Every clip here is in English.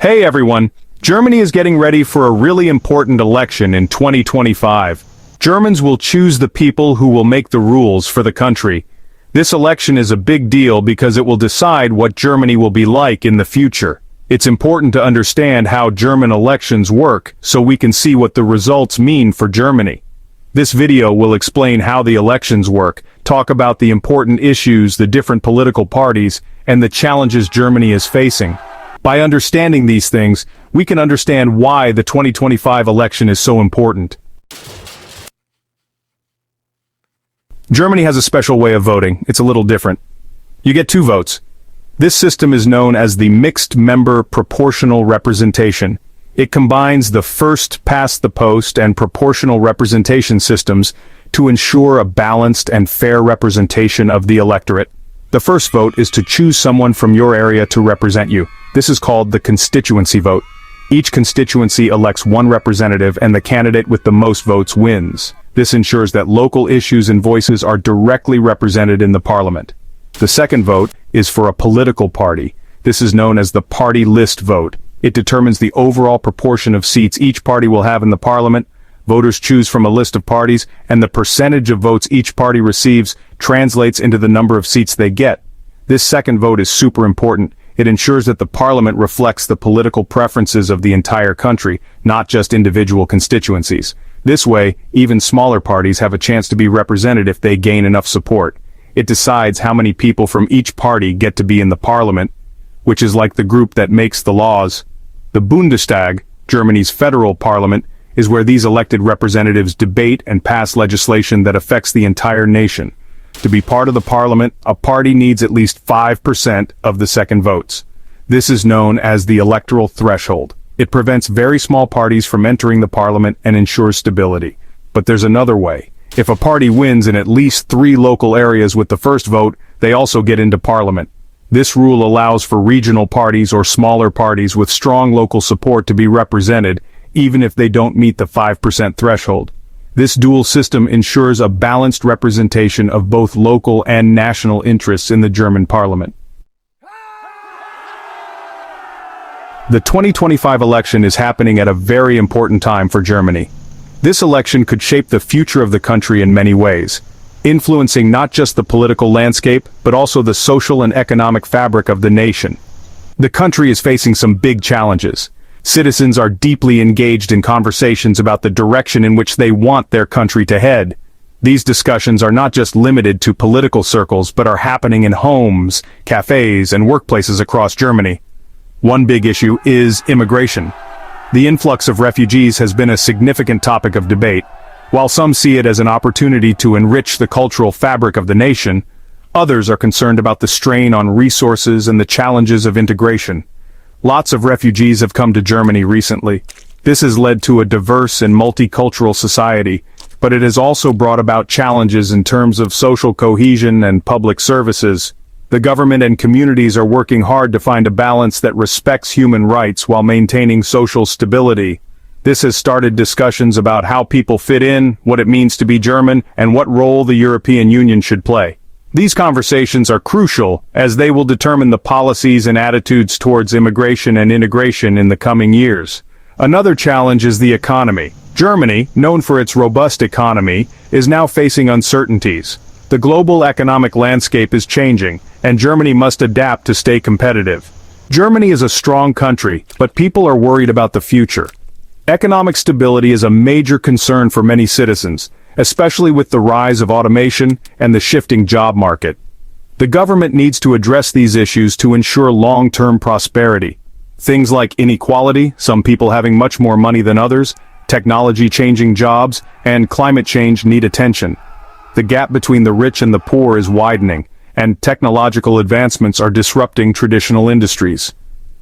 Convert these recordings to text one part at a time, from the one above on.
Hey everyone! Germany is getting ready for a really important election in 2025. Germans will choose the people who will make the rules for the country. This election is a big deal because it will decide what Germany will be like in the future. It's important to understand how German elections work so we can see what the results mean for Germany. This video will explain how the elections work, talk about the important issues, the different political parties, and the challenges Germany is facing. By understanding these things, we can understand why the 2025 election is so important. Germany has a special way of voting. It's a little different. You get 2 votes. This system is known as the mixed-member proportional representation. It combines the first-past-the-post and proportional representation systems to ensure a balanced and fair representation of the electorate. The first vote is to choose someone from your area to represent you. This is called the constituency vote. Each constituency elects one representative and the candidate with the most votes wins. This ensures that local issues and voices are directly represented in the parliament. The second vote is for a political party. This is known as the party list vote. It determines the overall proportion of seats each party will have in the parliament. Voters choose from a list of parties, and the percentage of votes each party receives translates into the number of seats they get. This second vote is super important. It ensures that the parliament reflects the political preferences of the entire country, not just individual constituencies. This way, even smaller parties have a chance to be represented if they gain enough support. It decides how many people from each party get to be in the parliament, which is like the group that makes the laws. The Bundestag, Germany's federal parliament, is where these elected representatives debate and pass legislation that affects the entire nation. To be part of the parliament, a party needs at least 5% of the second votes. This is known as the electoral threshold. It prevents very small parties from entering the parliament and ensures stability. But there's another way. If a party wins in at least 3 local areas with the first vote, they also get into parliament. This rule allows for regional parties or smaller parties with strong local support to be represented, even if they don't meet the 5% threshold. This dual system ensures a balanced representation of both local and national interests in the German parliament. The 2025 election is happening at a very important time for Germany. This election could shape the future of the country in many ways, influencing not just the political landscape, but also the social and economic fabric of the nation. The country is facing some big challenges. Citizens are deeply engaged in conversations about the direction in which they want their country to head. These discussions are not just limited to political circles, but are happening in homes, cafes, and workplaces across Germany. One big issue is immigration. The influx of refugees has been a significant topic of debate. While some see it as an opportunity to enrich the cultural fabric of the nation, others are concerned about the strain on resources and the challenges of integration. Lots of refugees have come to Germany recently. This has led to a diverse and multicultural society, but it has also brought about challenges in terms of social cohesion and public services. The government and communities are working hard to find a balance that respects human rights while maintaining social stability. This has started discussions about how people fit in, what it means to be German, and what role the European Union should play. These conversations are crucial, as they will determine the policies and attitudes towards immigration and integration in the coming years. Another challenge is the economy. Germany, known for its robust economy, is now facing uncertainties. The global economic landscape is changing, and Germany must adapt to stay competitive. Germany is a strong country, but people are worried about the future. Economic stability is a major concern for many citizens, especially with the rise of automation and the shifting job market. The government needs to address these issues to ensure long-term prosperity. Things like inequality, some people having much more money than others, technology changing jobs, and climate change need attention. The gap between the rich and the poor is widening, and technological advancements are disrupting traditional industries.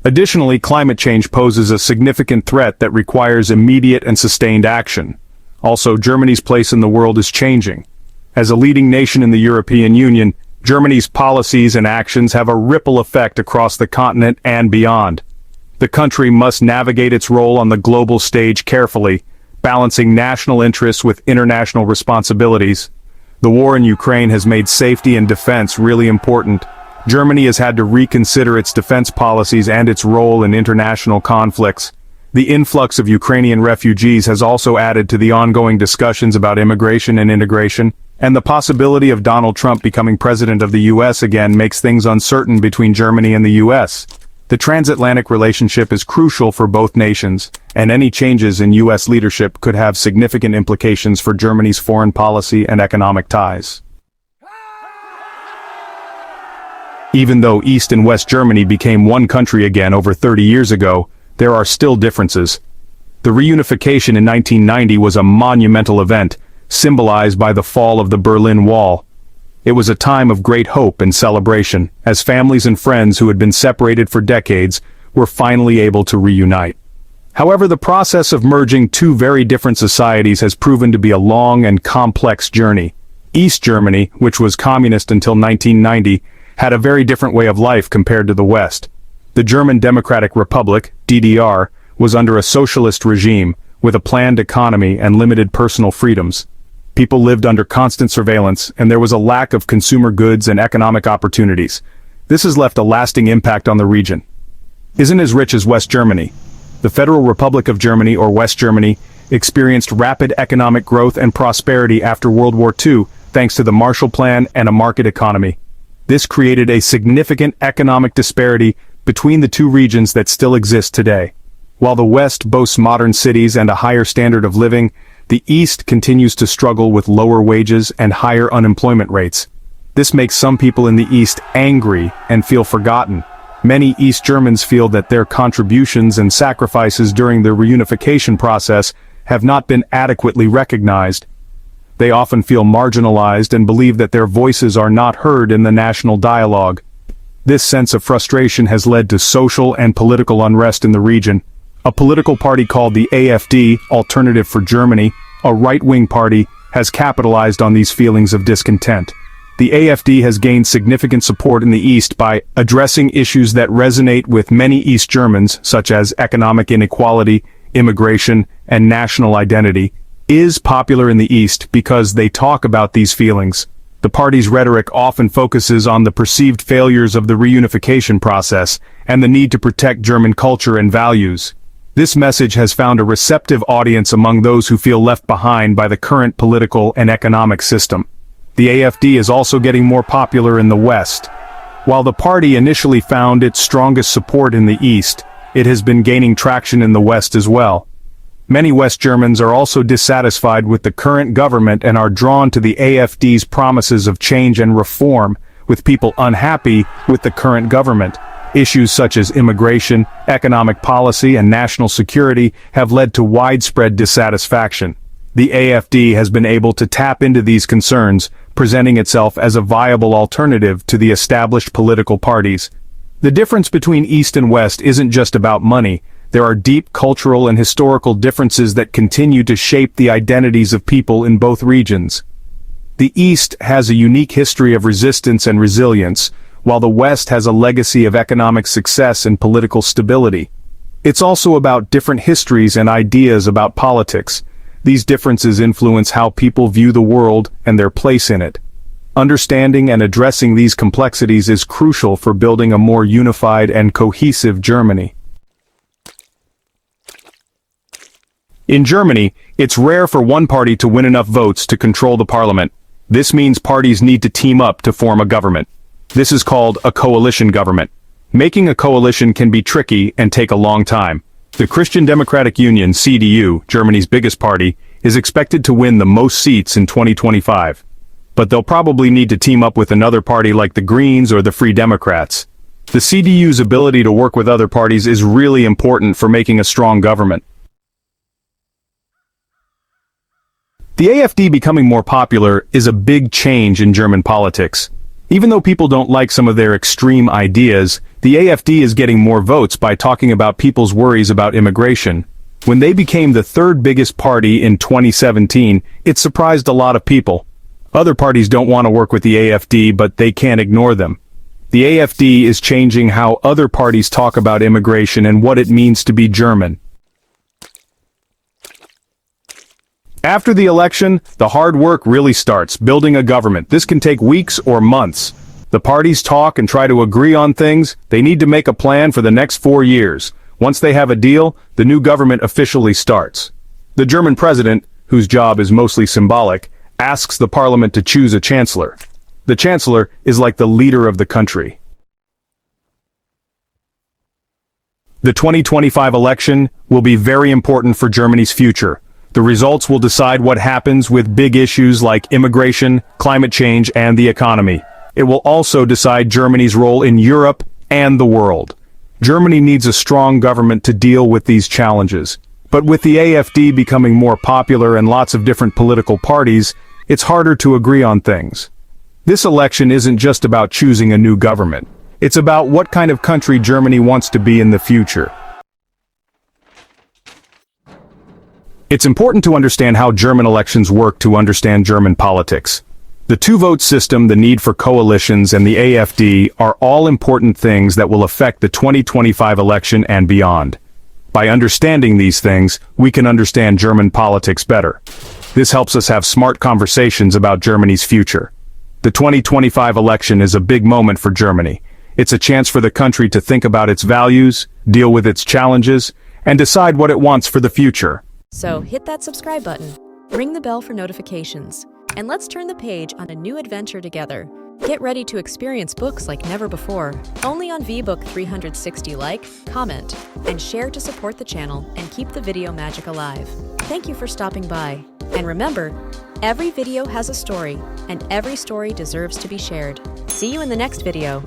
Additionally, climate change poses a significant threat that requires immediate and sustained action. Also, Germany's place in the world is changing. As a leading nation in the European Union, Germany's policies and actions have a ripple effect across the continent and beyond. The country must navigate its role on the global stage carefully, balancing national interests with international responsibilities. The war in Ukraine has made safety and defense really important. Germany has had to reconsider its defense policies and its role in international conflicts. The influx of Ukrainian refugees has also added to the ongoing discussions about immigration and integration, and the possibility of Donald Trump becoming president of the US again makes things uncertain between Germany and the US. The transatlantic relationship is crucial for both nations, and any changes in US leadership could have significant implications for Germany's foreign policy and economic ties. Even though East and West Germany became one country again over 30 years ago, there are still differences. The reunification in 1990 was a monumental event, symbolized by the fall of the Berlin Wall. It was a time of great hope and celebration, as families and friends who had been separated for decades were finally able to reunite. However, the process of merging two very different societies has proven to be a long and complex journey. East Germany, which was communist until 1990, had a very different way of life compared to the West. The German Democratic Republic, DDR, was under a socialist regime, with a planned economy and limited personal freedoms. People lived under constant surveillance, and there was a lack of consumer goods and economic opportunities. This has left a lasting impact on the region. Isn't as rich as West Germany. The Federal Republic of Germany, or West Germany, experienced rapid economic growth and prosperity after World War II, thanks to the Marshall Plan and a market economy. This created a significant economic disparity between the two regions that still exist today. While the West boasts modern cities and a higher standard of living, the East continues to struggle with lower wages and higher unemployment rates. This makes some people in the East angry and feel forgotten. Many East Germans feel that their contributions and sacrifices during the reunification process have not been adequately recognized. They often feel marginalized and believe that their voices are not heard in the national dialogue. This sense of frustration has led to social and political unrest in the region. A political party called the AfD, Alternative for Germany, a right-wing party, has capitalized on these feelings of discontent. The AfD has gained significant support in the East by addressing issues that resonate with many East Germans, such as economic inequality, immigration, and national identity, is popular in the East because they talk about these feelings. The party's rhetoric often focuses on the perceived failures of the reunification process and the need to protect German culture and values. This message has found a receptive audience among those who feel left behind by the current political and economic system. The AfD is also getting more popular in the West. While the party initially found its strongest support in the East, it has been gaining traction in the West as well. Many West Germans are also dissatisfied with the current government and are drawn to the AfD's promises of change and reform, with people unhappy with the current government. Issues such as immigration, economic policy, and national security have led to widespread dissatisfaction. The AfD has been able to tap into these concerns, presenting itself as a viable alternative to the established political parties. The difference between East and West isn't just about money. There are deep cultural and historical differences that continue to shape the identities of people in both regions. The East has a unique history of resistance and resilience, while the West has a legacy of economic success and political stability. It's also about different histories and ideas about politics. These differences influence how people view the world and their place in it. Understanding and addressing these complexities is crucial for building a more unified and cohesive Germany. In Germany, it's rare for one party to win enough votes to control the parliament. This means parties need to team up to form a government. This is called a coalition government. Making a coalition can be tricky and take a long time. The Christian Democratic Union, CDU, Germany's biggest party, is expected to win the most seats in 2025. But they'll probably need to team up with another party like the Greens or the Free Democrats. The CDU's ability to work with other parties is really important for making a strong government. The AfD becoming more popular is a big change in German politics. Even though people don't like some of their extreme ideas, the AfD is getting more votes by talking about people's worries about immigration. When they became the third biggest party in 2017, it surprised a lot of people. Other parties don't want to work with the AfD, but they can't ignore them. The AfD is changing how other parties talk about immigration and what it means to be German. After the election, the hard work really starts, building a government. This can take weeks or months. The parties talk and try to agree on things. They need to make a plan for the next 4 years. Once they have a deal, the new government officially starts. The German president, whose job is mostly symbolic, asks the parliament to choose a chancellor. The chancellor is like the leader of the country. The 2025 election will be very important for Germany's future. The results will decide what happens with big issues like immigration, climate change, and the economy. It will also decide Germany's role in Europe and the world. Germany needs a strong government to deal with these challenges. But with the AfD becoming more popular and lots of different political parties, it's harder to agree on things. This election isn't just about choosing a new government. It's about what kind of country Germany wants to be in the future. It's important to understand how German elections work to understand German politics. The two-vote system, the need for coalitions, and the AfD are all important things that will affect the 2025 election and beyond. By understanding these things, we can understand German politics better. This helps us have smart conversations about Germany's future. The 2025 election is a big moment for Germany. It's a chance for the country to think about its values, deal with its challenges, and decide what it wants for the future. So hit that subscribe button, ring the bell for notifications, and let's turn the page on a new adventure together. Get ready to experience books like never before, only on VBook 360. Like, comment, and share to support the channel and keep the video magic alive. Thank you for stopping by. And remember, every video has a story, and every story deserves to be shared. See you in the next video.